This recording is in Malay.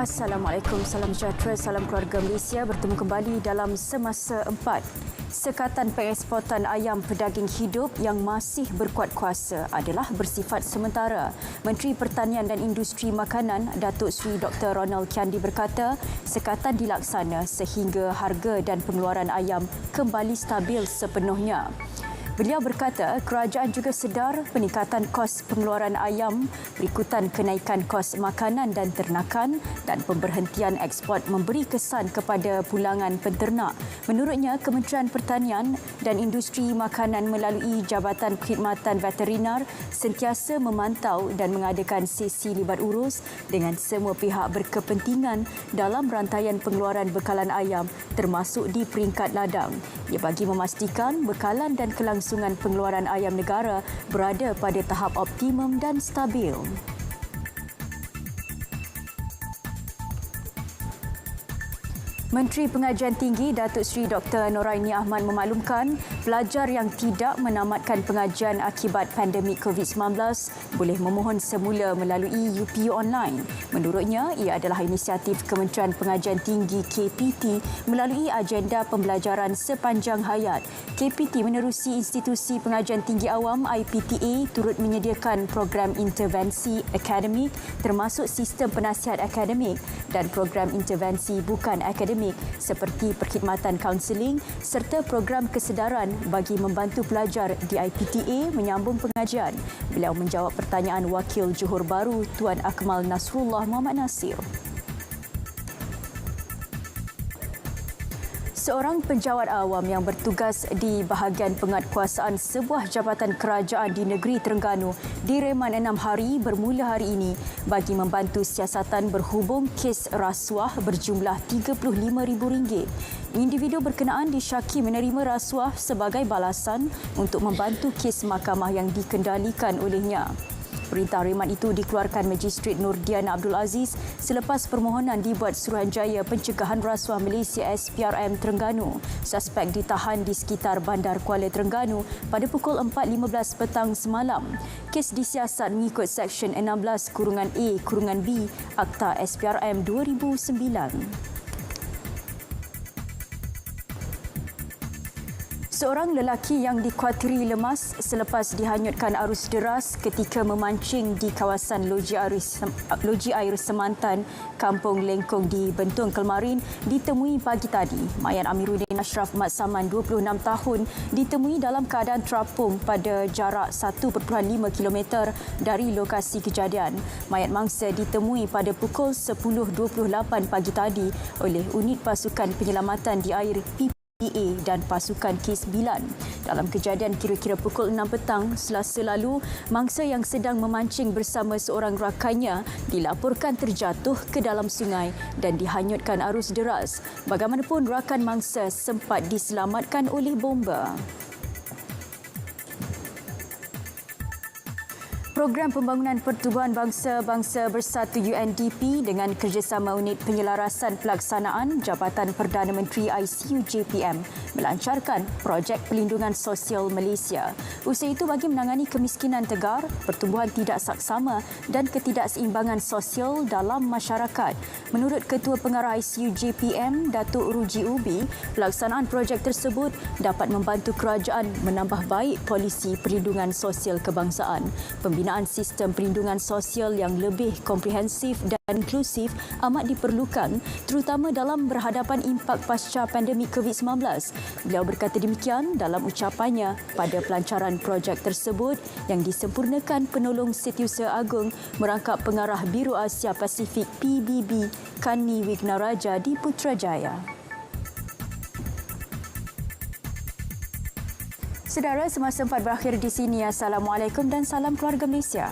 Assalamualaikum, salam sejahtera, salam keluarga Malaysia. Bertemu kembali dalam Semasa 4. Sekatan pengeksportan ayam pedaging hidup yang masih berkuat kuasa adalah bersifat sementara. Menteri Pertanian dan Industri Makanan Datuk Seri Dr. Ronald Kiandi berkata, sekatan dilaksana sehingga harga dan pengeluaran ayam kembali stabil sepenuhnya. Beliau berkata kerajaan juga sedar peningkatan kos pengeluaran ayam berikutan kenaikan kos makanan dan ternakan dan pemberhentian ekspor memberi kesan kepada pulangan penternak. Menurutnya, Kementerian Pertanian dan Industri Makanan melalui Jabatan Perkhidmatan Veterinar sentiasa memantau dan mengadakan sesi libat urus dengan semua pihak berkepentingan dalam rantaian pengeluaran bekalan ayam termasuk di peringkat ladang. Ia bagi memastikan bekalan dan kelangsungan pengeluaran ayam negara berada pada tahap optimum dan stabil. Menteri Pengajian Tinggi Datuk Seri Dr. Noraini Ahmad memaklumkan pelajar yang tidak menamatkan pengajian akibat pandemik COVID-19 boleh memohon semula melalui UPU online. Menurutnya, ia adalah inisiatif Kementerian Pengajian Tinggi KPT melalui agenda pembelajaran sepanjang hayat. KPT menerusi Institusi Pengajian Tinggi Awam IPTA turut menyediakan program intervensi akademik termasuk sistem penasihat akademik dan program intervensi bukan akademik seperti perkhidmatan kaunseling serta program kesedaran bagi membantu pelajar di IPTA menyambung pengajian. Beliau menjawab pertanyaan Wakil Johor Bahru Tuan Akmal Nasrullah Muhammad Nasir. Seorang penjawat awam yang bertugas di bahagian penguatkuasaan sebuah jabatan kerajaan di negeri Terengganu direman 6 hari bermula hari ini bagi membantu siasatan berhubung kes rasuah berjumlah RM35,000. Individu berkenaan disyaki menerima rasuah sebagai balasan untuk membantu kes mahkamah yang dikendalikan olehnya. Perintah reman itu dikeluarkan Magistrat Nurdiana Abdul Aziz selepas permohonan dibuat Suruhanjaya Pencegahan Rasuah Malaysia SPRM Terengganu. Suspek ditahan di sekitar Bandar Kuala Terengganu pada pukul 4.15 petang semalam. Kes disiasat mengikut Seksyen 16(A)(B) Akta SPRM 2009. Seorang lelaki yang dikhawatiri lemas selepas dihanyutkan arus deras ketika memancing di kawasan Loji Air Semantan, Kampung Lengkong di Bentong, Kelmarin ditemui pagi tadi. Mayat Amiruddin Ashraf Mat Saman, 26 tahun, ditemui dalam keadaan terapung pada jarak 1.5 km dari lokasi kejadian. Mayat mangsa ditemui pada pukul 10.28 pagi tadi oleh Unit Pasukan Penyelamatan di Air dan pasukan K9. Dalam kejadian kira-kira pukul 6 petang Selasa lalu, mangsa yang sedang memancing bersama seorang rakannya dilaporkan terjatuh ke dalam sungai dan dihanyutkan arus deras. Bagaimanapun, rakan mangsa sempat diselamatkan oleh bomba. Program Pembangunan Pertubuhan Bangsa-Bangsa Bersatu UNDP dengan kerjasama Unit Penyelarasan Pelaksanaan Jabatan Perdana Menteri ICU JPM melancarkan Projek Pelindungan Sosial Malaysia. Usaha itu bagi menangani kemiskinan tegar, pertumbuhan tidak saksama dan ketidakseimbangan sosial dalam masyarakat. Menurut Ketua Pengarah ICU JPM, Datuk Ruji Ubi, pelaksanaan projek tersebut dapat membantu kerajaan menambah baik polisi perlindungan sosial kebangsaan. Pembinaan sistem perlindungan sosial yang lebih komprehensif dan inklusif amat diperlukan, terutama dalam berhadapan impak pasca pandemik COVID-19. Beliau berkata demikian dalam ucapannya pada pelancaran projek tersebut yang disempurnakan penolong Setiausaha Agung merangkap Pengarah Biro Asia Pasifik PBB Kani Wignaraja di Putrajaya. Saudara, Semasa 4 berakhir di sini. Assalamualaikum dan salam keluarga Malaysia.